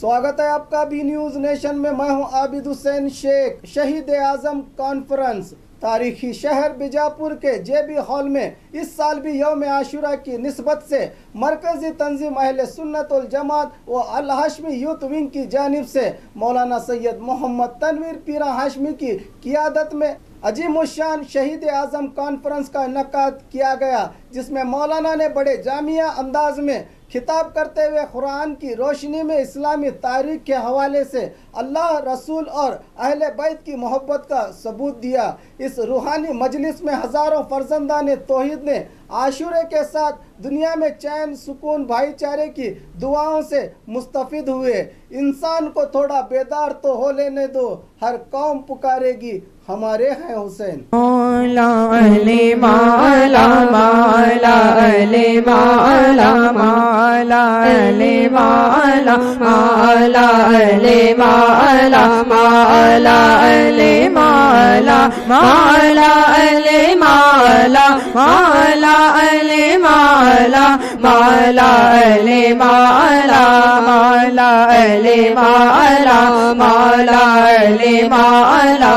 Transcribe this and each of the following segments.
स्वागत है आपका बी न्यूज नेशन में। मैं हूं आबिद हुसैन शेख। शहीद आजम कॉन्फ्रेंस तारीखी शहर बीजापुर के जेबी हॉल में इस साल भी यौम आशुरा की निस्बत से मरकजी तंजीम अहले सुन्नत वल जमात व अल हाशमी यूथ विंग की जानिब से मौलाना सैयद मोहम्मद तनवीर पीरा हाशमी की क़ियादत में अजीमुशान शहीद आजम कॉन्फ्रेंस का इनकाद किया गया, जिसमें मौलाना ने बड़े जामिया अंदाज में खिताब करते हुए कुरान की रोशनी में इस्लामी तारीख के हवाले से अल्लाह, रसूल और अहले बैत की मोहब्बत का सबूत दिया। इस रूहानी मजलिस में हज़ारों फर्जंदान तौहीद ने आशूरे के साथ दुनिया में चैन, सुकून, भाईचारे की दुआओं से मुस्तफिद हुए। इंसान को थोड़ा बेदार तो हो लेने दो, हर कौम पुकारेगी हमारे हैं हुसैन। मौला अले माला माला अले माला माला अले माला माला अले माला माला अले माला माला अले माला माला अले माला माला अले माला माला अले माला माला अले माला।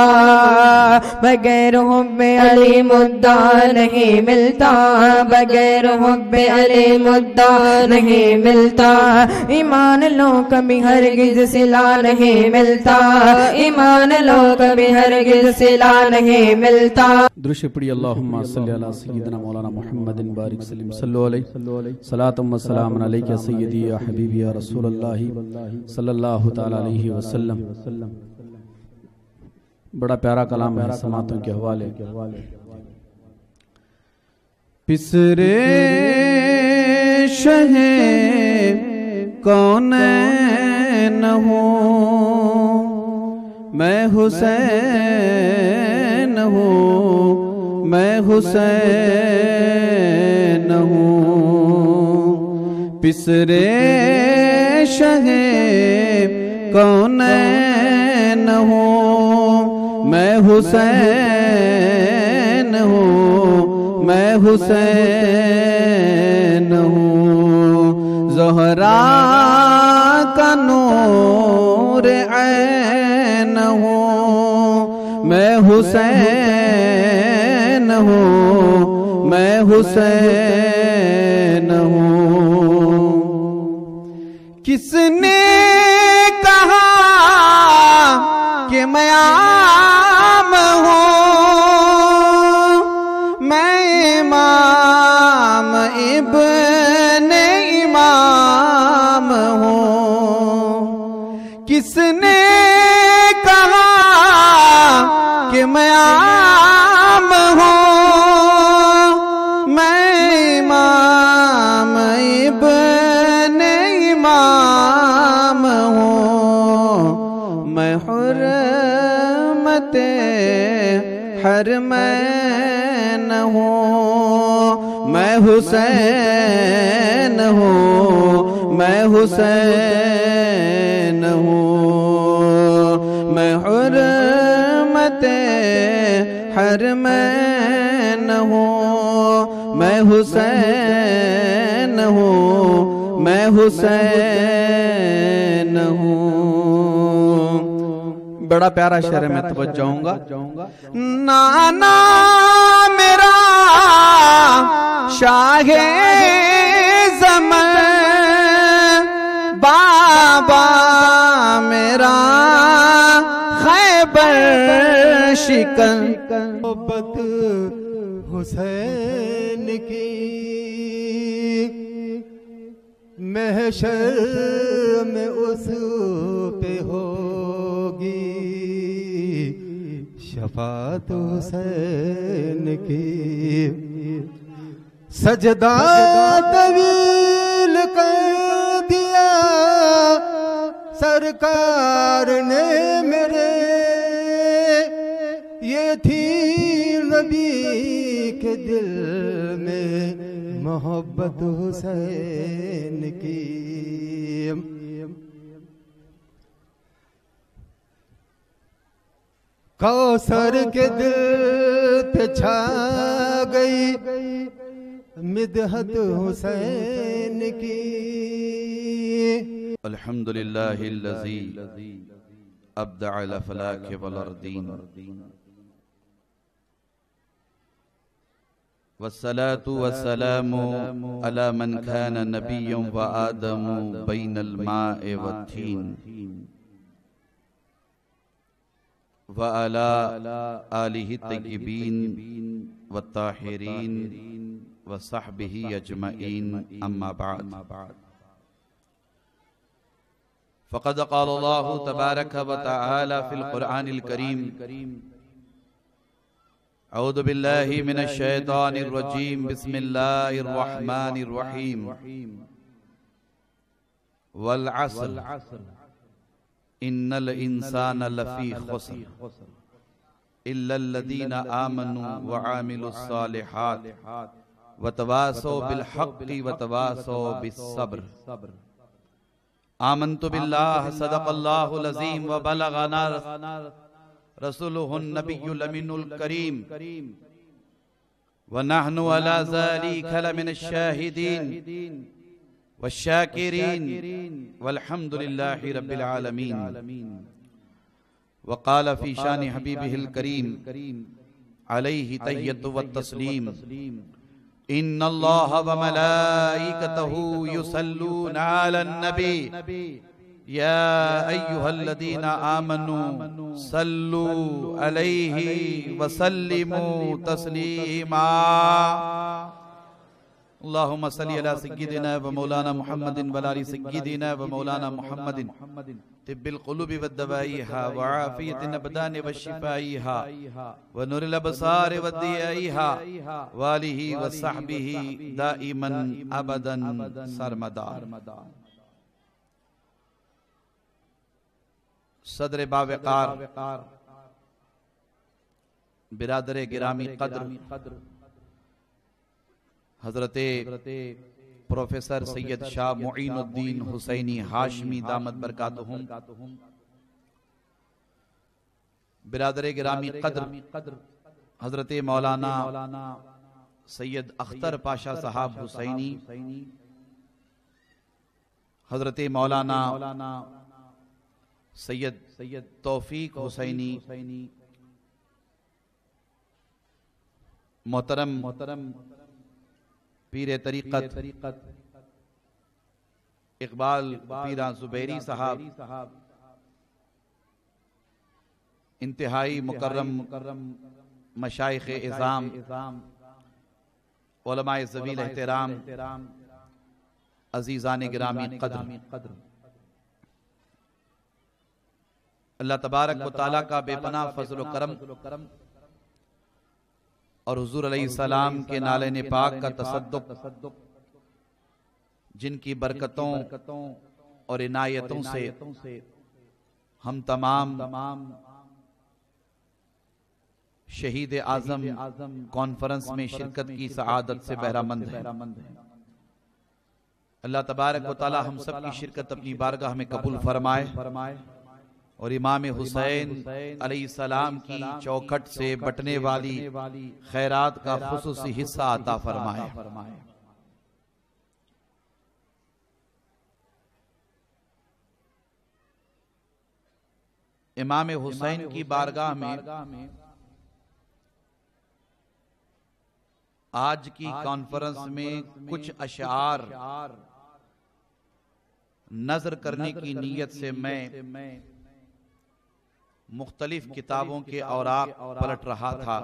बगैर हुब्बे अली मुद्दा नहीं मिलता, बगैर हुब्बे अली मुद्दा नहीं मिलता। ईमान लो कभी हरगिज़ सिला नहीं मिलता, ईमान लो कभी हरगिज़ सिला नहीं मिलता। दृश्य पढ़ी अल्लाहुम्मा सल्ली अला सय्यिदना मौलाना मुहम्मदिन बारिक सल्लिम सल्लल्लाहु अलैहि सलातुम व सलामुन अलैका सय्यदी या हबीबी या रसूलल्लाह सल्लल्लाहु तआला अलैहि वसल्लम। बड़ा प्यारा कलाम है समातों के हवाले। पिसरे शहे कौनैन हूँ, मैं हुसैन हूँ, मैं हुसैन हूँ। पिसरे शहे कौनैन हूँ, मैं हुसैन हूँ, मैं हुसैन हूँ। ज़हरा का नूर ऐन हूँ, मैं हुसैन हूँ, मैं हुसैन हूँ। किसने कहा कि मैं आम हूँ, मैं इमाम इब्ने इमाम हूँ। किसने कहा कि मैं आम हूँ, मैं इमाम इब्ने इमाम हूँ। मैं हुर्मते हरमैन हूँ, मैं हुसैन हूँ, मैं हुसैन हूँ। मैं हुर्मते हरमैन हूँ, मैं हुसैन हूँ, मैं हुसैन हूँ। बड़ा प्यारा शेर है, मैं तवज्जो जाऊंगा। नाना मेरा शाहे ज़मान, बाबा मेरा खैबर शिकन। मोहब्बत हुसैन की महशर में उस पे होगी, शफात हुसैन की। सजदा तवील कर दिया सरकार ने मेरे, ये थी नबी के दिल में मोहब्बत हुसैन की। कौसर के दिल पे छा गई मिदहत हुसैन की। अल्हम्दुलिल्लाहिल्लज़ी अब्दअल फलाक वल अर्दीन वस्सलातु वस्सलामु अला मन कान नबिय्यन व आदमु बैनल माए वत्तीन व अला आलिहि तय्यिबीन व ताहिरीन व सहबिही अजमईन अम्मा बाद फ़क़द क़ाल अल्लाहु तबारक व तआला फ़िल क़ुरआनिल करीम अऊज़ु बिल्लाहि मिनश शैतानिर रजीम बिस्मिल्लाहिर रहमानिर रहीम वल अस्र इन्नल इंसान लफी खुस्र इल्लल लज़ीना आमनु व आमिलुस सालिहात व तवासौ बिल हक़्क़ि व तवासौ बिस सब्र। आमन्तु बिल्लाह सदक़ल्लाहुल अज़ीम व बलगना रसूलुहुन नबियुल अमीनुल करीम व नहनु अला ज़ालिका लमिनश शाहिदीन वश्शाकिरीन वल्हम्दुलिल्लाहि रब्बिल आलमीन। व क़ाल फ़ी शान हबीबिहिल करीम अलैहि तहिय्यतु व तस्लीम इन्नल्लाह व मलाइकतहु युसल्लूना अलन नबी या अय्युहल्लज़ीना आमनू सल्लू अलैहि व सल्लिमू तस्लीमा। अल्लाहुम्मा सल्लि अला सय्यिदिना व मौलाना मुहम्मदिन व अला सय्यिदिना व मौलाना मुहम्मदिन तिब्बिल क़ुलूबि व दवाइहा व आफ़ियतिल अबदानि व शिफ़ाइहा व नूरिल अबसारि व दियाइहा व आलिहि व सहबिही दाइमन अबदन सरमदा। सदर बावकार बिरादर गिरामी कद्र हजरते प्रोफेसर सैयद शाह मुईनुद्दीन हुसैनी हाशमी दामत बरकातुहुम, बिरादर गिरामी कद्र हजरते मौलाना सैयद अख्तर पाशा साहब हुसैनी, हजरते मौलाना सैयद तौफीक हुसैनी, मोहतरम पीर तरीक़त इकबाल पीरा ज़ुबैरी साहब, इंतहाई मुकर्रम मशाइख़ इज़ाम, उलमाए ज़वील एहतराम, अज़ीज़ान गिरामी क़द्र, अल्लाह तबारक व तआला का बेपनाह फज़ल व करम और हुज़ूर अलैहिस्सलाम के नाले पाक का तसद्दुक़ जिनकी बरकतों और इनायतों से हम तमाम शहीद आज़म कॉन्फ्रेंस में शिरकत की सआदत से बहरामंद हैं। अल्लाह तबारक व तआला हम सब की शिरकत अपनी बारगाह में कबूल फरमाए और इमाम हुसैन अलैहिस्सलाम की चौखट से बटने वाली खैरात का खुसूसी हिस्सा अता फरमाए। इमाम हुसैन की बारगाह में आज की कॉन्फ्रेंस में कुछ अशआर नज़र करने की नीयत से मैं मुख्तलिफ किताबों के औराक पलट रहा था।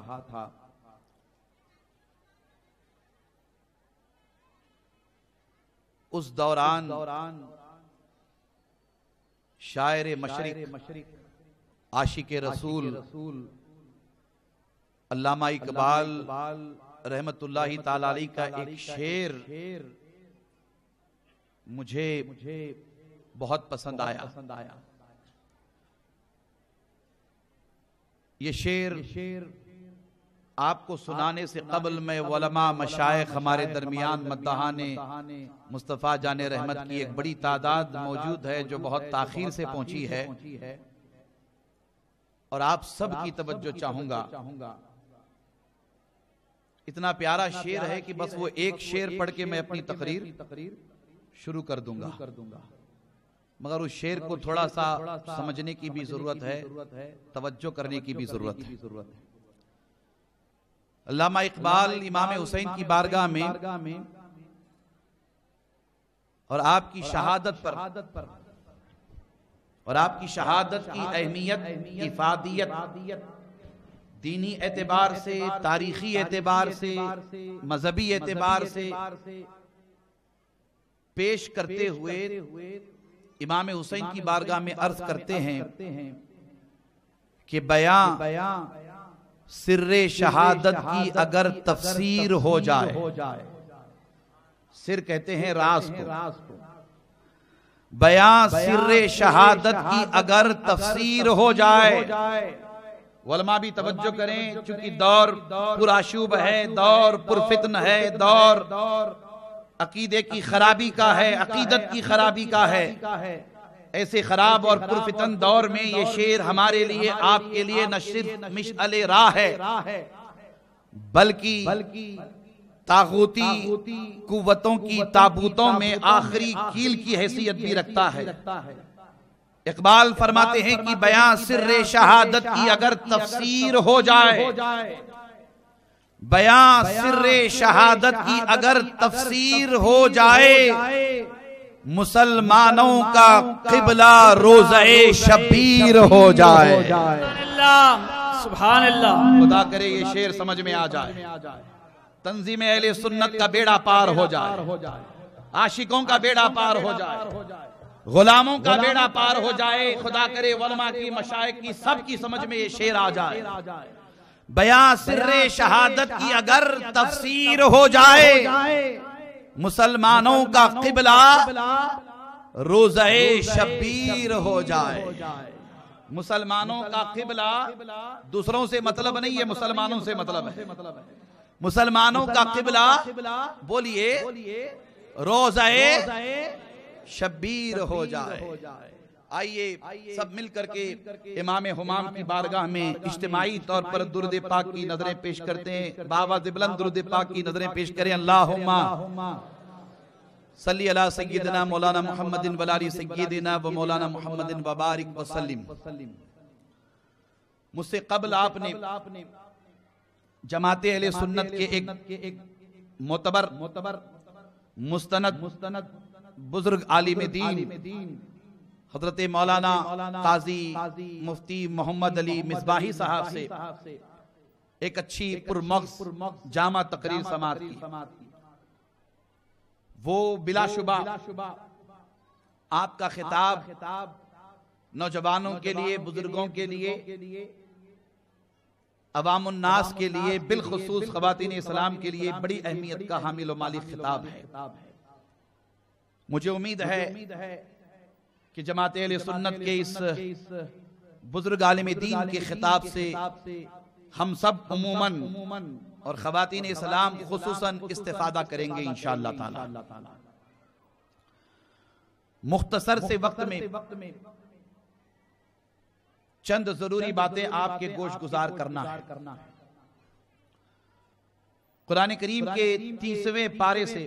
उस दौरान शायर मशरिक आशिक रसूल अल्लामा इकबाल रहमतुल्लाहि ताला अलैह का एक शेर मुझे बहुत पसंद आया। ये शेर आपको सुनाने से कबल में उलमा मशाइख हमारे दरमियान मद्दाहाने मुस्तफ़ा जाने रहमत की एक बड़ी तादाद मौजूद है जो बहुत ताखीर से पहुंची है और आप सब की तवज्जो चाहूंगा। इतना प्यारा शेर है कि बस वो एक शेर पढ़ के मैं अपनी तकरीर शुरू कर दूंगा। मगर उस शेर को थोड़ा सा समझने की भी जरूरत है, तवज्जो करने की भी जरूरत है। अल्लामा इकबाल इमाम हुसैन की बारगाह में और आपकी शहादत पर और आपकी शहादत की अहमियत, इफादियत, दीनी एतबार से, तारीखी एतबार से, मजहबी एतबार से पेश करते हुए इमाम हुसैन की बारगाह में अर्ज करते हैं कि बयां सिर्रे शहादत की अगर तफसीर हो जाए, सिर कहते हैं राज को, बयां सिर्रे शहादत की अगर तफसीर हो जाए। उलमा भी तवज्जो करें, चूंकि दौर पुराशुब है, दौर पुरफितन है, दौर अकीदे की खराबी का है, अकीदत की खराबी का है। ऐसे खराब और पुरफितन दौर में ये शेर हमारे लिए, आपके लिए न सिर्फ मिशअले राह है, बल्कि तागूती कुव्वतों की ताबूतों में आखिरी कील की हैसियत भी रखता है। इकबाल फरमाते हैं कि बयां सिर्रे शहादत की अगर तफसीर हो जाए, बयां सिर्रे शहादत की अगर तफसीर हो जाए, मुसलमानों का क़िबला रोज़े शबीर हो जाए। सुभान अल्लाह। खुदा करे ये शेर समझ में आ जाए, तंजीम अहले सुन्नत का बेड़ा पार हो जाए, आशिकों का बेड़ा पार हो जाए, गुलामों का बेड़ा पार हो जाए। खुदा करे उलमा की, मशाइख की, सबकी समझ में ये शेर आ जाए। बयां सिर्रे शहादत की अगर तफसीर हो जाए, मुसलमानों का क़िबला रोज़े शबीर हो जाए। मुसलमानों का क़िबला दूसरों से मतलब नहीं है, मुसलमानों से मतलब है। मुसलमानों का क़िबला बोलिए रोज़े शबीर हो जाए। आइए सब मिल करके इमाम हुमाम की बारगाह में इज्तिमाई तौर पर दुरूद पाक की नजरें पेश करते हैं। बावाज़ बुलंद दुरूद पाक की नजरें पेश करें। अल्लाहुम्मा सल्ली अला सय्यिदना मौलाना मुहम्मदिन व अली सय्यिदिना व मौलाना मुहम्मदिन व बारिक व सल्लिम। मुझसे कबल आपने जमाते अहले सुन्नत के एक मोतबर मुस्तनद बुजुर्ग आलिम दीन हजरत मौलाना काजी मुफ्ती मोहम्मद अली मिसबाही साहब से एक अच्छी पुरमग़ज़ जामा तकरीर समाअत की। वो बिलाशुबा आपका खिताब नौजवानों के लिए, बुजुर्गों के लिए, अवामुन्नास के लिए, बिलखुसूस ख़वातीन इस्लाम के लिए बड़ी अहमियत का हामिल व मालिक खिताब है। मुझे उम्मीद है कि जमात अहले सुन्नत के इस बुजुर्ग आलिम दीन के खिताब से हम सब उमूमन और ख़वातीन इस्लाम खुसूसन इस्तिफादा करेंगे इंशाअल्लाह ताला। मुख्तसर से वक्त में चंद जरूरी बातें आपके गोश गुजार करना है। कुरान करीम के 30वें पारे से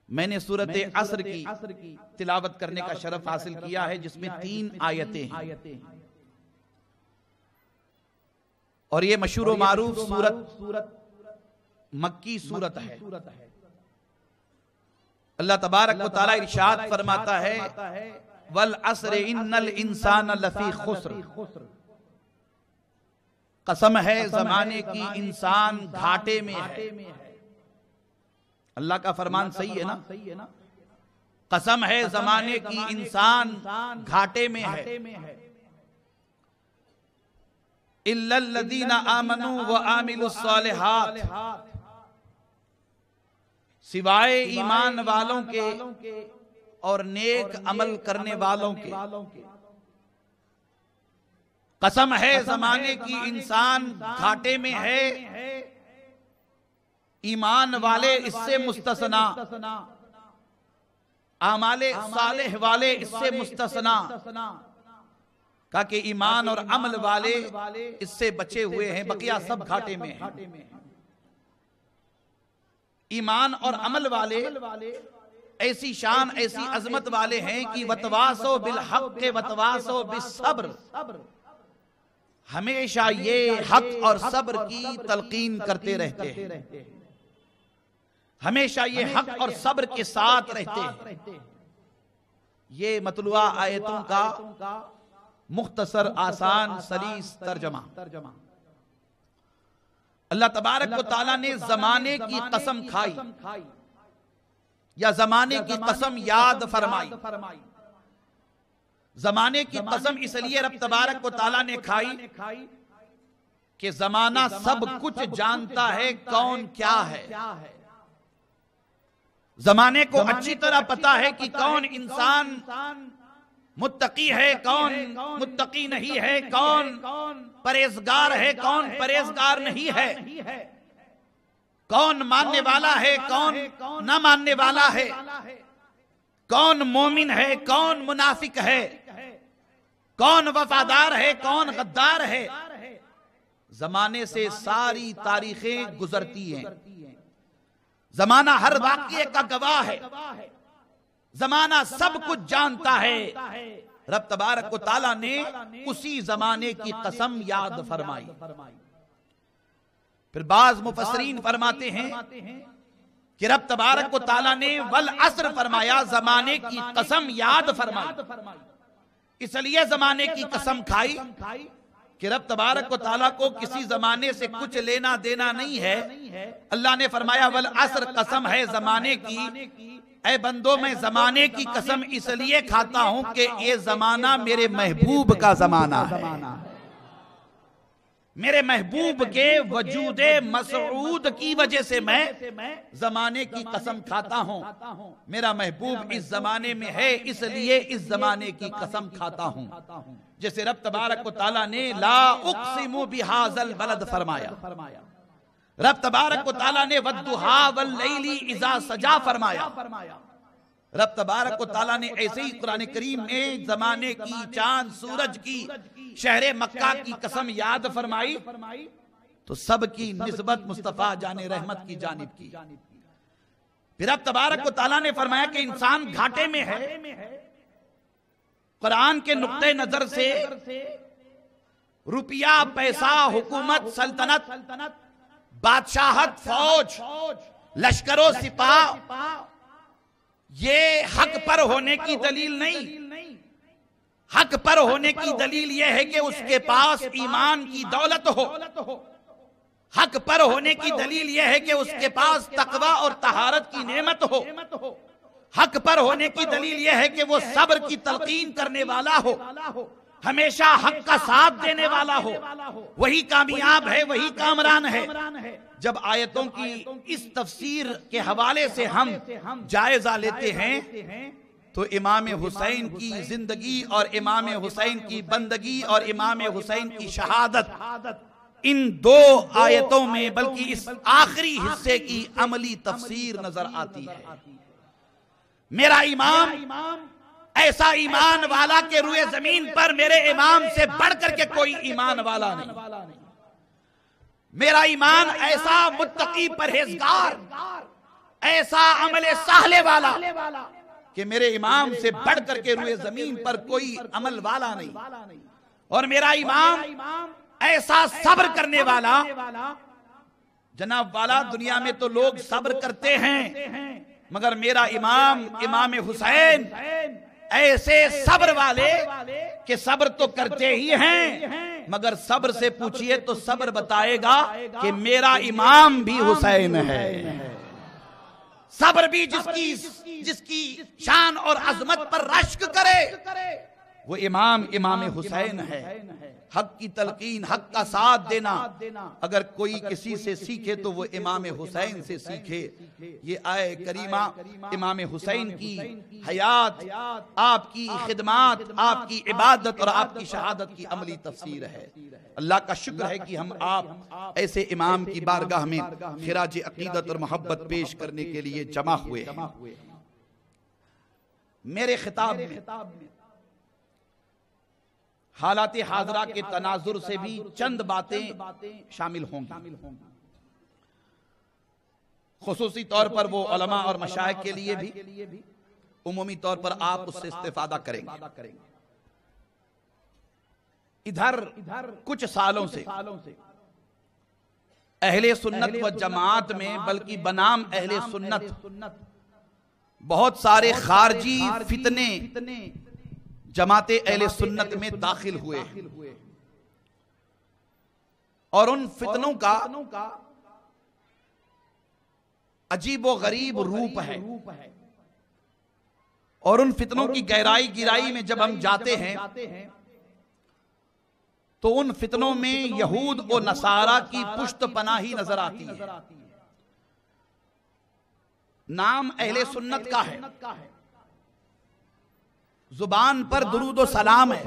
मैंने सूरत असर की तिलावत करने का शरफ हासिल किया है, जिसमें 3 आयतें हैं और ये मशहूर व मारूफ सूरत मक्की सूरत है। अल्लाह तबारक व तआला इरशाद फरमाता है, वल अस्र इन्नल इंसान लफी खुस्र। कसम है जमाने की, इंसान घाटे में है। अल्लाह का फरमान सही है ना? कसम है जमाने की, इंसान घाटे में है। इल्लल्लज़ीना आमनू व आमिलुस्सालिहात, सिवाय ईमान वालों के और नेक अमल करने वालों के। कसम है जमाने की, इंसान घाटे में है, ईमान वाले इससे मुस्तसना, आमाले सालेह वाले इससे मुस्तसना। कहा कि ईमान और अमल वाले इससे बचे हुए हैं, बकिया सब घाटे में हैं। ईमान और अमल वाले ऐसी शान ऐसी अजमत वाले हैं कि वतवासो बिल हक वतवासो बिस्सब्र, हमेशा ये हक और सब्र की तलकीन करते रहते हैं, हमेशा ये हक और सब्र के साथ रहते हैं। ये मतलुआ आयतों का मुख्तसर आसान सलीस तर्जमा। अल्लाह तबारक व तआला ने जमाने की कसम खाई या जमाने की कसम याद फरमाई। जमाने की कसम इसलिए रब तबारक व तआला ने खाई कि जमाना सब कुछ जानता है कौन क्या है। जमाने को अच्छी तरह पता है कि कौन इंसान मुत्तकी है, कौन मुत्तकी नहीं है, कौन परहेजगार है, कौन परहेजगार नहीं है, कौन मानने वाला है, कौन न मानने वाला है, कौन मोमिन है, कौन मुनाफिक है, कौन वफादार है, कौन गद्दार है। जमाने से सारी तारीखें गुजरती हैं। जमाना हर वाक़ये का गवाह है। जमाना सब कुछ जानता है। रब तबारक व तआला ने उसी जमाने की कसम याद फरमाई। फिर बाज मुफस्सरीन फरमाते हैं कि रब तबारक व तआला ने वल अस्र फरमाया, जमाने की कसम याद फरमाई। इसलिए जमाने की कसम खाई कि रब तबारक व तआला को किसी जमाने से कुछ लेना देना नहीं है। अल्लाह ने फरमाया वल अस्र, कसम है जमाने की। ऐ बंदो, मैं जमाने की कसम इसलिए खाता हूं कि ये जमाना मेरे महबूब का जमाना है। मेरे महबूब के वजूदे मसऊद की वजह से मैं जमाने की कसम खाता हूं। मेरा महबूब इस जमाने में है, इसलिए इस जमाने की कसम खाता हूं। जैसे रब तबारक व तआला ने ला उक़सिमु बिहाज़ल बलद फरमाया, रब तबारक व तआला ने वद्दुहा वल्लैली इज़ा सजा फरमाया। रब तबारक व तआला ने ऐसे ही कुरान करीम में जमाने की, चांद सूरज की, शहरे मक्का की कसम याद फरमाई तो सब की निस्बत मुस्तफा जाने रहमत की जानिब की। फिर रब तबारक व तआला ने फरमाया कि इंसान घाटे में है। कुरान के नुक्ते नजर से रुपया, पैसा, हुकूमत, सल्तनत, बादशाहत, फौज, लश्करों, सिपाह, ये हक पर होने की दलील नहीं। हक पर होने की दलील यह है कि उसके पास ईमान की दौलत हो। हक पर होने की दलील यह है कि उसके पास तकवा और तहारत की नेमत हो। हक पर होने की दलील यह है कि वो सब्र की तलकीन करने वाला हो, हमेशा हक का साथ देने वाला हो। वही कामयाब है, वही कामरान है। जब आयतों की इस तफसीर के हवाले से हम जायजा लेते हैं तो इमाम हुसैन की जिंदगी और इमाम हुसैन की बंदगी और इमाम हुसैन की शहादत, इन दो आयतों में बल्कि इस आखिरी हिस्से की अमली तफसीर नजर आती है। मेरा इमाम ऐसा ईमान वाला के रुए जमीन पर मेरे इमाम से बढ़कर के कोई ईमान वाला नहीं। मेरा ईमान ऐसा मुत्तकी परहेजगार, ऐसा अमले साहले वाला कि मेरे इमाम से बढ़कर के रुए जमीन पर कोई अमल वाला नहीं। और मेरा इमाम ऐसा सब्र करने वाला, जनाब वाला, दुनिया में तो लोग सब्र करते हैं मगर मेरा इमाम हुसैन ऐसे सब्र वाले कि सब्र तो करते ही हैं मगर सब्र से पूछिए तो सब्र बताएगा कि मेरा इमाम भी हुसैन है। सब्र भी जिसकी शान और अजमत पर रश्क करे वो इमाम हुसैन है। हक की तलकीन, हक का साथ देना, अगर कोई किसी से सीखे तो वो इमाम हुसैन से सीखे। ये आए करीमा इमाम हुसैन की हयात, आपकी खिदमात, आपकी इबादत और आपकी शहादत की अमली तफसीर है। अल्लाह का शुक्र है कि हम आप ऐसे इमाम की बारगाह में खिराज अकीदत और मोहब्बत पेश करने के लिए जमा हुए हैं। मेरे खिताब में हालात हाजरा के तनाजुर से भी चंद बातें शामिल होंगी। खुसूसी तौर पर वो उलमा और मशाइख के लिए भी, उमूमी तौर पर आप उससे इस्तेफादा करेंगे। इधर कुछ सालों से अहले सुन्नत व जमात में, बल्कि बनाम अहले सुन्नत, बहुत सारे खारजी फितने जमाते अहले सुन्नत में दाखिल हुए और उन फितनों का अजीब व गरीब रूप है। और उन फितनों की गहराई गिराई में जब हम जाते हैं तो उन फितनों में यहूद और नसारा की पुश्त पनाही नजर आती है। नाम अहले सुन्नत का है, जुबान पर दुरूद व सलाम है,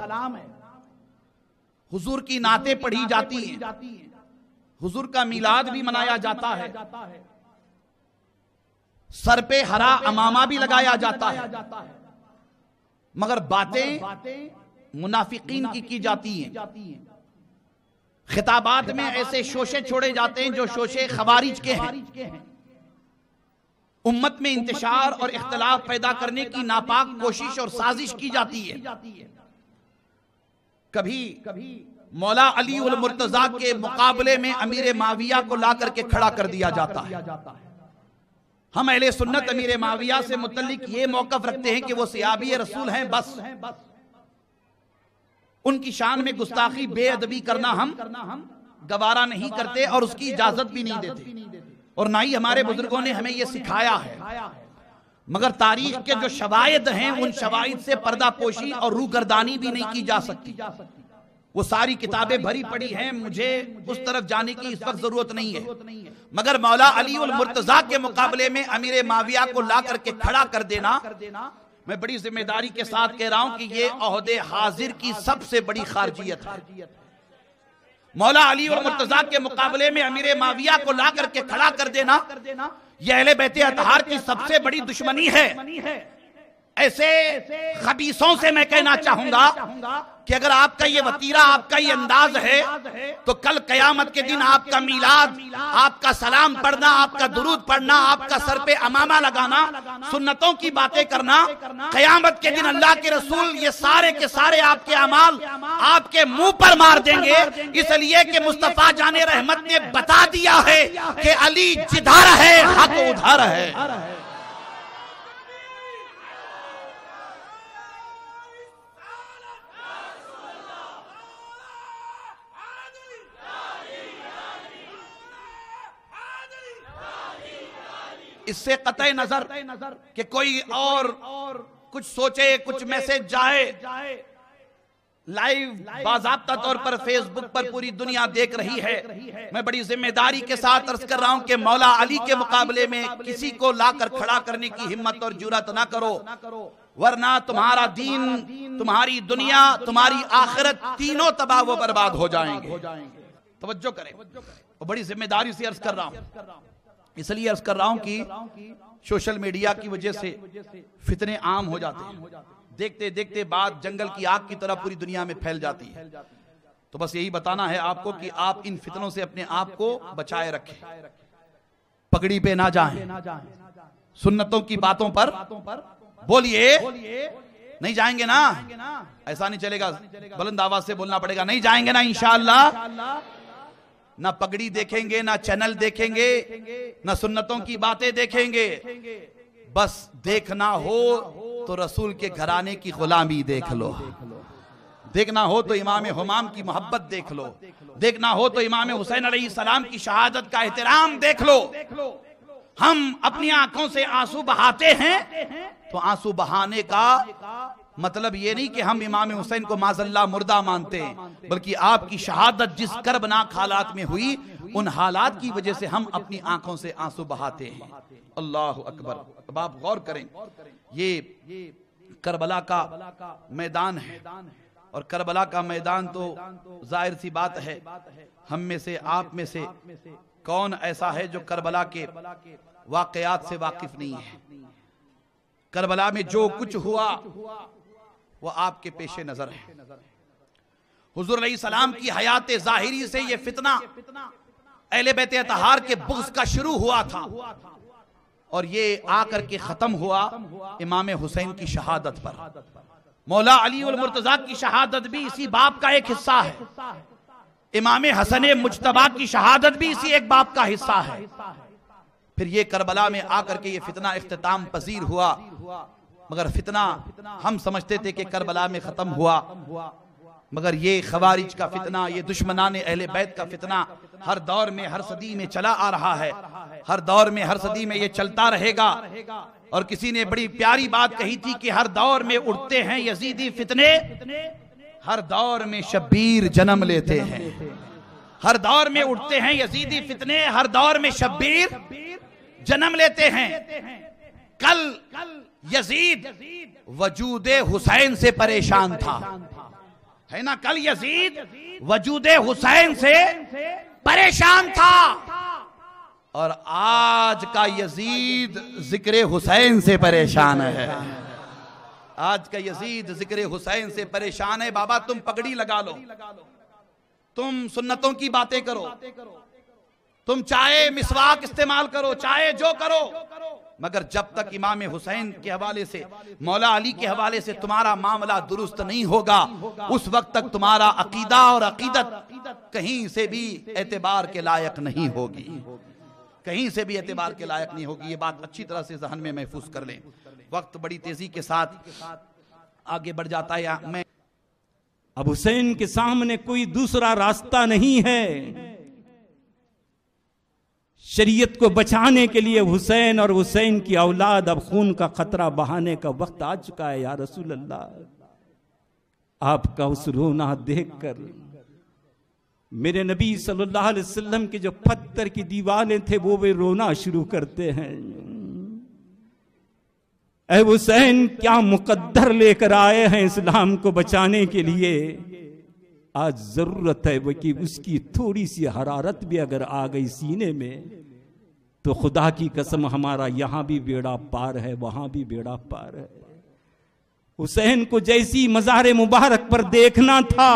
हुजूर की नातें पढ़ी जाती हैं, हुजूर का मिलाद भी मनाया जाता है, सर पे हरा अमामा भी लगाया जाता है, मगर बातें मुनाफिकीन की जाती हैं। खिताबात में ऐसे शोशे छोड़े जाते हैं जो शोशे खवारिज के हैं। उम्मत में इंतशार और इख्तिलाफ पैदा करने की नापाक कोशिश और साजिश की जाती है। कभी मौला अली उल मुर्तजा के मुकाबले में अमीर माविया को ला करके खड़ा कर दिया जाता है। हम अहले सुन्नत अमीर माविया से मुतल्लिक ये मौकफ रखते हैं कि वो सियाबी रसूल हैं, बस उनकी शान में गुस्ताखी बेअदबी करना हम गवारा नहीं करते और उसकी इजाजत भी नहीं देते, और ना ही हमारे बुजुर्गों ने हमें यह सिखाया है। मगर तारीख के जो शवायद हैं उन शवायद से पर्दापोशी और रूगर्दानी भी नहीं की जा सकती। वो सारी किताबें भरी पड़ी हैं, मुझे उस तरफ जाने की इस वक्त जरूरत नहीं है। मगर मौला अली उल मुर्तजा के मुकाबले में अमीर माविया को ला करके खड़ा कर देना, मैं बड़ी जिम्मेदारी के साथ कह रहा हूं कि ये ओहदे हाजिर की सबसे बड़ी खारजियत है। मौला अली और मुर्तजा के मुकाबले में अमीर माविया को ला करके खड़ा कर देना, यह अहले बैते अतहार की सबसे बड़ी दुश्मनी है। ऐसे खबीसों से मैं कहना चाहूंगा कि अगर आपका ये वतीरा, आपका ये अंदाज है, तो कल कयामत के दिन आपका मीलाद, आपका सलाम पढ़ना, आपका दुरूद पढ़ना, आपका सर पे अमामा लगाना, सुन्नतों की बातें करना, कयामत के दिन अल्लाह के रसूल ये सारे के सारे आपके अमाल आपके मुंह पर मार देंगे। इसलिए कि मुस्तफा जाने रहमत ने बता दिया है कि अली जिधर है हक उधर है। इससे कतई नजर कि कोई और कुछ सोचे, कुछ मैसेज जाए, लाइव बाज़ाब्ता तौर पर फेसबुक पर पूरी दुनिया देख रही है। मैं बड़ी जिम्मेदारी के साथ अर्ज कर रहा हूं कि मौला अली के मुकाबले में किसी को लाकर खड़ा करने की हिम्मत और जुर्रत ना करो, वरना तुम्हारा दीन, तुम्हारी दुनिया, तुम्हारी आखिरत तीनों तबाह व बर्बाद हो जाएंगे। तवज्जो करें, बड़ी जिम्मेदारी से अर्ज कर रहा हूं। इसलिए अर्ज कर रहा हूं कि सोशल मीडिया की वजह से फितने आम हो जाते हैं। देखते देखते बात जंगल की आग की तरह पूरी दुनिया में फैल जाती है। तो बस यही बताना है आपको कि आप इन फितनों से अपने आप को बचाए रखें, पगड़ी पे ना जाएं, सुन्नतों की बातों पर बोलिए, नहीं जाएंगे ना, ऐसा नहीं चलेगा, बुलंद आवाज से बोलना पड़ेगा, नहीं जाएंगे ना इंशाअल्लाह। ना पगड़ी देखेंगे, ना चैनल देखेंगे, ना सुन्नतों की बातें देखेंगे। बस देखना हो तो रसूल के घराने की गुलामी देख लो, देखना हो तो इमाम हुमाम की मोहब्बत देख लो, देखना हो तो इमाम हुसैन अलैहिस्सलाम की शहादत का एहतराम देख लो। हम अपनी आंखों से आंसू बहाते हैं तो आंसू बहाने का मतलब ये नहीं कि हम इमाम हुसैन को माज़ल्लाह मुर्दा मानते हैं, बल्कि आपकी शहादत जिस कर्बनाक हालात में हुई, उन हालात की वजह से हम अपनी आंखों से आंसू बहाते हैं। अल्लाह अकबर। अब आप गौर करें, ये करबला का मैदान है, और करबला का मैदान तो जाहिर सी बात है, हम में से, आप में से कौन ऐसा है जो करबला के वाकयात से वाकिफ नहीं है। करबला में जो कुछ हुआ वो आपके पेशे नजर है। हुजूर अलैहिस्सलाम की हयात ज़ाहिरी से ये फितना अहले बैत अतहार के बुग़्ज़ का शुरू हुआ था और ये आकर के खत्म हुआ इमाम हुसैन की शहादत पर। मौला अली वल मुर्तज़ा की शहादत भी इसी बाप का एक हिस्सा है, इमाम हसन मुज्तबा की शहादत भी इसी एक बाप का हिस्सा है। फिर ये करबला में आकर के ये फितना इख्तिताम पजीर हुआ, मगर फितना हम समझते थे कि करबला में खत्म हुआ, मगर ये खवारिज का फितना, ये दुश्मनाने अहले बैत का फितना हर दौर में हर सदी में चला आ रहा है, हर दौर में हर सदी में ये चलता रहेगा। और किसी ने बड़ी प्यारी बात कही थी कि हर दौर में उठते हैं यजीदी फितने, हर दौर में शब्बीर जन्म लेते हैं। हर दौर में उठते हैं यजीदी फितने, हर दौर में शब्बीर जन्म लेते हैं। कल यजीद वजूदे हुसैन से परेशान था, है ना, कल यजीद वजूदे हुसैन से परेशान था, और आज का यजीद जिक्र हुसैन से परेशान है। आज का यजीद जिक्र हुसैन से परेशान है। बाबा तुम पगड़ी लगा लो, तुम सुन्नतों की बातें करो, तुम चाहे मिसवाक इस्तेमाल करो, चाहे जो करो, मगर जब तक इमाम हुसैन के हवाले से, मौला अली के हवाले से तुम्हारा मामला दुरुस्त नहीं होगा, उस वक्त तक तुम्हारा अकीदा और अकीदत कहीं से भी एतबार के लायक नहीं होगी, कहीं से भी एतबार के लायक नहीं होगी। ये बात अच्छी तरह से जहन में महफूज कर लें। वक्त बड़ी तेजी के साथ आगे बढ़ जाता है। मैं अब हुसैन के सामने कोई दूसरा रास्ता नहीं है। शरीयत को बचाने के लिए हुसैन और हुसैन की औलाद अब खून का खतरा बहाने का वक्त आ चुका है। या रसूल अल्लाह, आपका उस रोना देखकर मेरे नबी सल्लल्लाहु अलैहि वसल्लम के जो पत्थर की दीवारें थे वो वे रोना शुरू करते हैं। ऐ हुसैन, क्या मुकद्दर लेकर आए हैं इस्लाम को बचाने के लिए। आज जरूरत है वो कि उसकी थोड़ी सी हरारत भी अगर आ गई सीने में तो खुदा की कसम हमारा यहां भी बेड़ा पार है, वहां भी बेड़ा पार है। हुसैन को जैसी मज़ार मुबारक पर देखना था,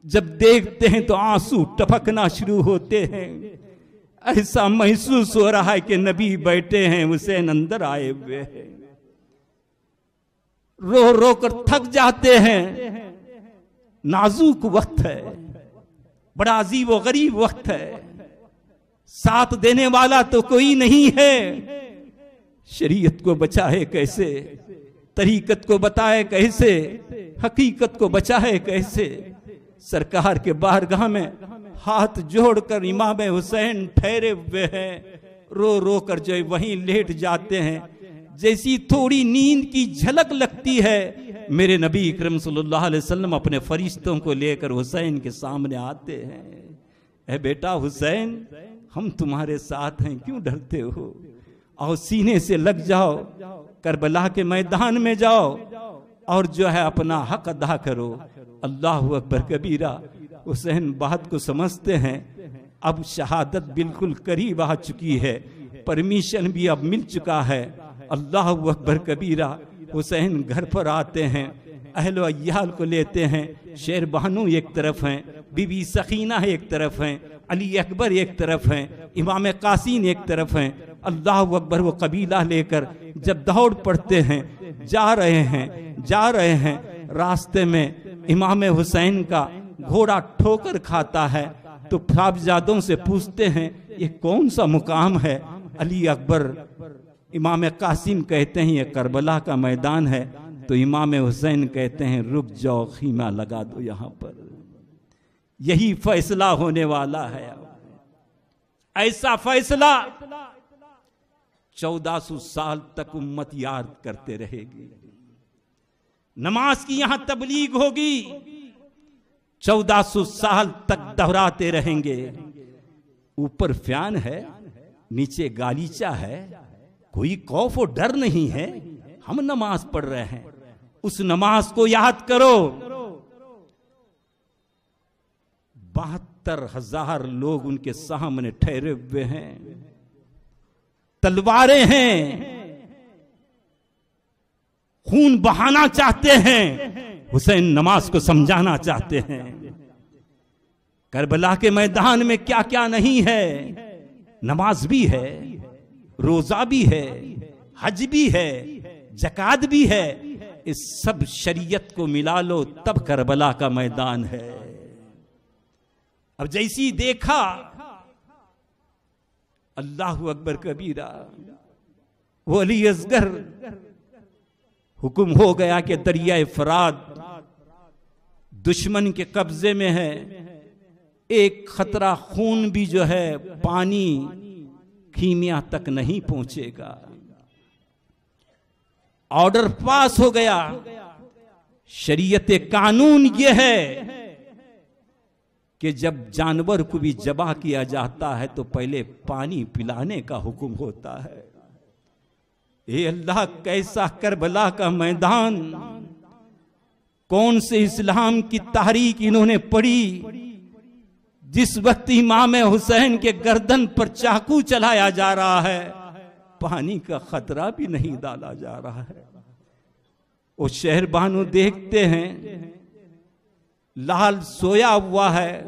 जब देखते हैं तो आंसू टपकना शुरू होते हैं। ऐसा महसूस हो रहा है कि नबी बैठे हैं, हुसैन अंदर आए हुए हैं। रो रो कर थक जाते हैं। नाजुक वक्त है, बड़ा अजीब व गरीब वक्त है। साथ देने वाला तो कोई नहीं है। शरीयत को बचाए कैसे, तरीकत को बताए कैसे, हकीकत को बचाए कैसे। सरकार के बारगाह में हाथ जोड़कर इमाम हुसैन ठहरे हुए हैं। रो रो कर जो वहीं लेट जाते हैं। जैसी थोड़ी नींद की झलक लगती है, मेरे नबी इकरम सल्लल्लाहु अलैहि वसल्लम अपने फरिश्तों को लेकर हुसैन के सामने आते हैं। ए बेटा हुसैन, हम तुम्हारे साथ हैं, क्यों डरते हो। आओ सीने से लग जाओ, करबला के मैदान में जाओ और जो है अपना हक अदा करो। अल्लाह अकबर कबीरा। हुसैन बात को समझते हैं। अब शहादत बिल्कुल करीब आ चुकी है, परमिशन भी अब मिल चुका है। अल्लाह अकबर कबीरा। हुसैन घर पर आते हैं, अहलो अय्याल को लेते हैं। शेर बानू एक तरफ हैं, बीबी सकीना एक तरफ हैं, अली अकबर एक तरफ हैं, इमाम कासिम एक तरफ हैं। अल्लाह अकबर। वो कबीला लेकर जब दौड़ पड़ते हैं, जा रहे हैं, रास्ते में इमाम हुसैन का घोड़ा ठोकर खाता है तो साहबजादों से पूछते हैं ये कौन सा मुकाम है। अली अकबर इमाम कासिम कहते हैं ये करबला का मैदान है। तो इमाम हुसैन कहते हैं रुक जाओ, खीमा लगा दो यहाँ पर, यही फैसला होने वाला है। ऐसा फैसला 1400 साल तक उम्मत याद करते रहेगी। नमाज की यहां तबलीग होगी, 1400 साल तक दोहराते रहेंगे। ऊपर फैन है, नीचे गालीचा है, कोई खौफ और डर नहीं है। हम नमाज पढ़ रहे हैं, उस नमाज को याद करो। 72,000 लोग उनके सामने ठहरे हुए हैं, तलवारें हैं, खून बहाना चाहते हैं। हुसैन नमाज को समझाना चाहते हैं। करबला के मैदान में क्या क्या नहीं है। नमाज भी है, रोजा भी है, हज भी है, ज़कात भी है। इस सब शरीयत को मिला लो तब करबला का मैदान है। अब जैसी देखा, अल्लाहु अकबर कबीरा, वो अली असगर, हुक्म हो गया कि दरिया फरात दुश्मन के कब्जे में है। एक खतरा खून भी जो है पानी कीमिया तक नहीं पहुंचेगा। ऑर्डर पास हो गया। शरीयत कानून ये है कि जब जानवर को भी ज़बह किया जाता है तो पहले पानी पिलाने का हुक्म होता है। ये अल्लाह, कैसा करबला का मैदान! कौन से इस्लाम की तारीख इन्होंने पढ़ी जिस वक्त इमाम हुसैन के गर्दन पर चाकू चलाया जा रहा है, पानी का खतरा भी नहीं डाला जा रहा है। वो शहर बानो देखते हैं, लाल सोया हुआ है,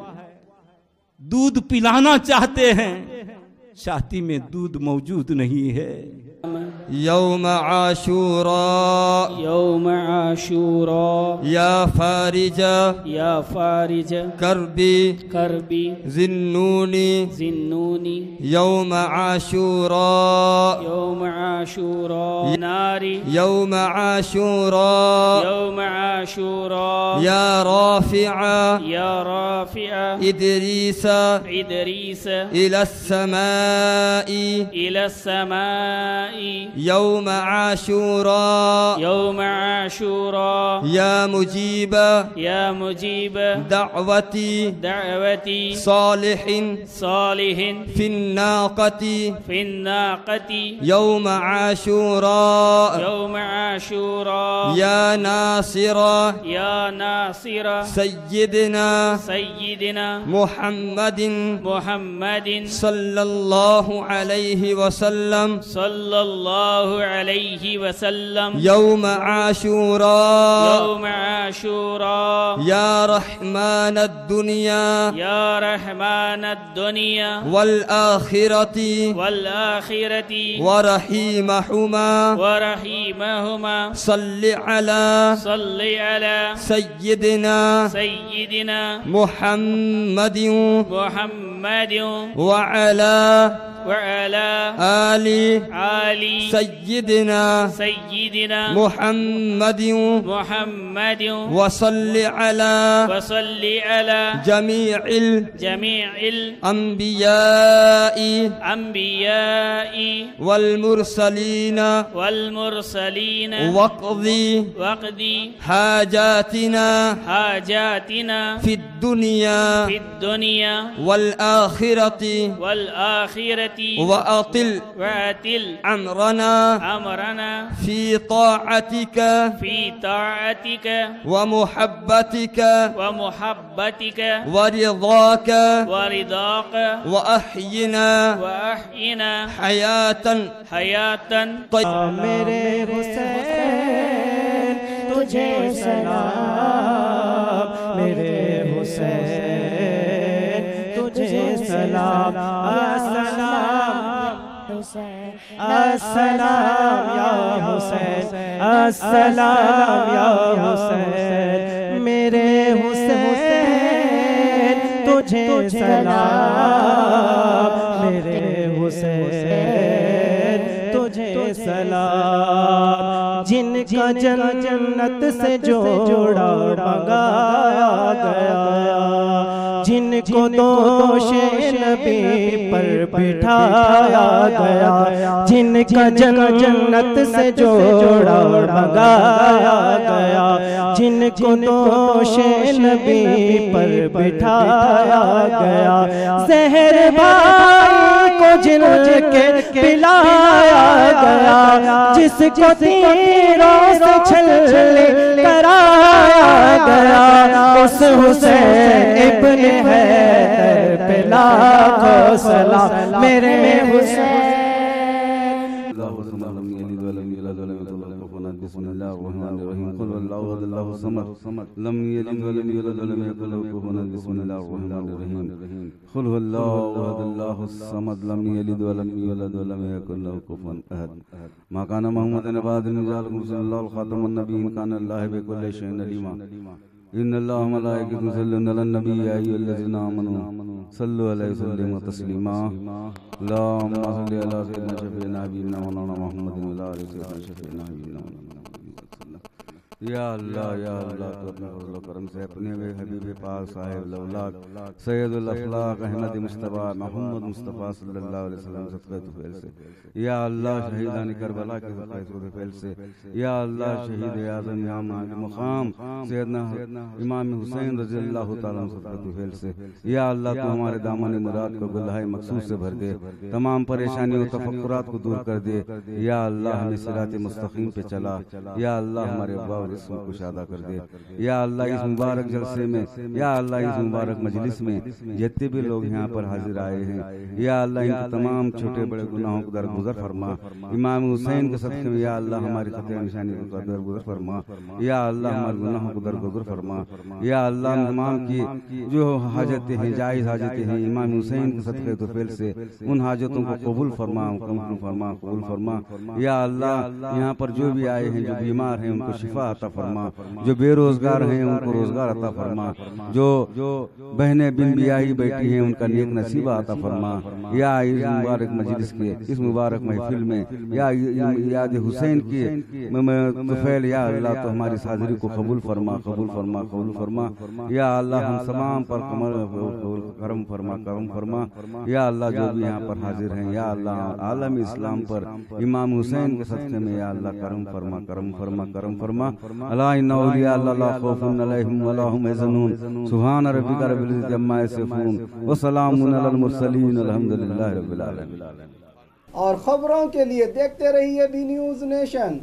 दूध पिलाना चाहते हैं, छाती में दूध मौजूद नहीं है। यौम आशूरा, यौम आशूरा, या फारिजा, या फारिज, करबी, करबी, जिन्नूनी, जिन्नूनी, यौम आशूरा, यौम आशूरा, नारी, यौम आशूरा, यौम आशूरा, या राफिआ, या राफिआ, इदरीसा, इदरीस, इलस्समाई, इलस्समाई, यौम आशूरा, यौम आशूरा, या मुजीब, या मुजीब, दअवती, दअवती, सालिहिन, सालिहिन, फिन्नाक़ती, फिन्नाक़ती, यौम आशूरा, यौम आशूरा, या नासिरा, या नासिरा, सय्यिदना, सय्यिदना, मुहम्मदिन, मुहम्मदिन, सल्लल्लाहु अलैहि वसल्लम, सल्लल्लाहु अलैहि वसल्लम, यौम आशूरा, यौम आशूरा, या रहमान अद्दुनिया, या रहमान अद्दुनिया, वल आखिरती, वल आखिरती, व रहीमहुमा, व रहीमहुमा, सल्लि अला, सल्लि अला, सय्यिदना, सय्यिदिना, मुहम्मदिन, मुहम्मदिन, व अला वअला आली, आली, सय्यिदना, सय्यिदिना, मुहम्मदिन, मुहम्मदिन, व सल्लि अला वसल्लि अला जमीइल जमीइल अंबियाई अंबियाई वल मुरसलीना, वल मुरसलीन, वक़दी वक़दी हाजातिना, हाजातिना, फिद दुनिया, फिद दुनिया, वल आखिरती, वल आखिरती, व अतिल वअतिल अमरना, अमरना, फी ताअतिक, फी ताअतिक, व मुहब्बतिक, व मुहब्बतिक, व रिदाक, व रिदाक, व अहयिना व अहयिना हयातन हयातन मेरे हुसैन तुझे सलाम, मेरे हुसैन तुझे सलाम, अस्सलाम अस्सलाम या हुसैन, अस्सलाम या हुसैन, मेरे हुसैन तुझे सलाम, मेरे हुसैन तुझे सलाम, जिनका जन्नत से जोड़ा मंगाया गया, जिनको दोषे नबी पर बिठाया गया, जिनका जन्नत से जोड़ा मंगाया गया, जिनको दोषे नबी पर बिठाया गया, ज़हर भाई को जिनके पिलाया गया, जिसको तीरों से छल्ले कराया गया, उस हुसैन इब्ने हैदर पे लाखों सलाम, मेरे हुसैन। यूलद व लम यकुल लहु कुफुवन अहद बिस्मिल्लाहिर रहमानिर रहीम कुल हुवल्लाहु अहद अल्लाहुस समद लम यलिद व लम यूलद व लम यकुल लहु कुफुवन अहद बिस्मिल्लाहिर रहमानिर रहीम कुल हुवल्लाहु अहद अल्लाहुस समद लम यलिद व लम यूलद व लम यकुल लहु कुफुवन अहद मा काना मुहम्मदन अबादन जालकुम सल्लल्लाहु खातमुन नबिय्यीन काना अल्लाहु बिकुल्लि शैइन अलीमा इन्नल्लाह व मलाइकतहु युसल्लूना अलन नबी या अय्युहल्लज़ीना आमनू सल्लु अलैहि व सल्लिमू तस्लीमा अल्लाहुम्मा सल्लि अला सय्यिदिना शफीना हबीबिना मौलाना मुहम्मदिन व अला आलि सय्यिदिना शफीना हबीबिना या अल्लाह तो अपने फज़ल व करम से अपने वे हबीब पाक साहिब लौलाक सैयदुल अखलाक अहमद मुस्तफ़ा मोहम्मद मुस्तफ़ा सल्लल्लाहु अलैहि वसल्लम सदक़े तुफ़ैल से या अल्लाह शहीदान करबला के सदक़े तुफ़ैल से या अल्लाह शहीद आज़म इमाम मुक़ाम सैयदना इमाम हुसैन रज़ियल्लाहु तआला सदक़े तुफ़ैल से या अल्लाह तू हमारे दामन मुराद को गुलहाए मक़सूद से भर दे, तमाम परेशानियों तफक्कुरात को दूर कर दे। या अल्लाह हमें सिरात मुस्तक़ीम पे चला। या अल्लाह हमारे अब्वाब रिज़्क़ को शादा कर दे। या अल्लाह इस मुबारक जलसे में, या अल्लाह इस मुबारक मजलिस में जितने भी लोग यहाँ पर हाजिर आए हैं, या अल्लाह इनके तमाम छोटे बड़े गुनाहों को दरगुजर फरमा। इमाम हुसैन के सदक़े में या अल्लाह हमारी खतरे निशानी को दरगुजर फरमा। या अल्लाह हमारे गुनाहों को दरगुजर फरमा। या अल्लाह तमाम की जो हाजतें हैं, जायज़ हाजतें हैं, इमाम हुसैन के सदक़े तुफ़ैल से उन हाजतों को कबूल फरमा, कबूल फरमा। या अल्लाह यहाँ पर जो भी आए हैं, जो बीमार हैं उनको शिफा अता फरमा, जो बेरोजगार हैं उनको रोजगार अता फरमा, जो बहनें बिन बियाही बैठी हैं उनका नेक नसीबा अता फरमा। या इस मुबारक मजलिस के, इस मुबारक महफिल में या याद हुसैन की तुफ़ैल, या अल्लाह तो हमारी हाज़िरी को कबूल फरमा, कबूल फरमा, कबूल फरमा। या अल्लाह हम तमाम पर करम फरमा, करम फरमा। या अल्लाह जो भी यहाँ पर हाजिर हैं, या अल्लाह आलम इस्लाम पर इमाम हुसैन के सदक़े में या अल्लाह करम फरमा, करम फरमा, करम फरमा। अला इन्ना औलिया अल्लाह ला खौफुन अलैहिम व ला हुम यहज़नून सुब्हान रब्बिका रब्बिल इज़्ज़ति अम्मा यसिफून व सलामुन अलल मुरसलीन अल्हम्दुलिल्लाहि रब्बिल आलमीन। और खबरों के लिए देखते रहिए B news nation.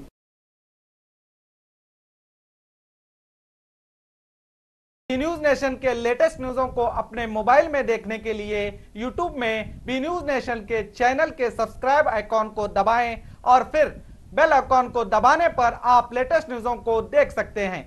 B news nation के लेटेस्ट न्यूज़ों को अपने मोबाइल में देखने के लिए यूट्यूब में बी न्यूज़ नेशन के चैनल के सब्सक्राइब आइकॉन को दबाएं और फिर बेल आइकॉन को दबाने पर आप लेटेस्ट न्यूज़ों को देख सकते हैं।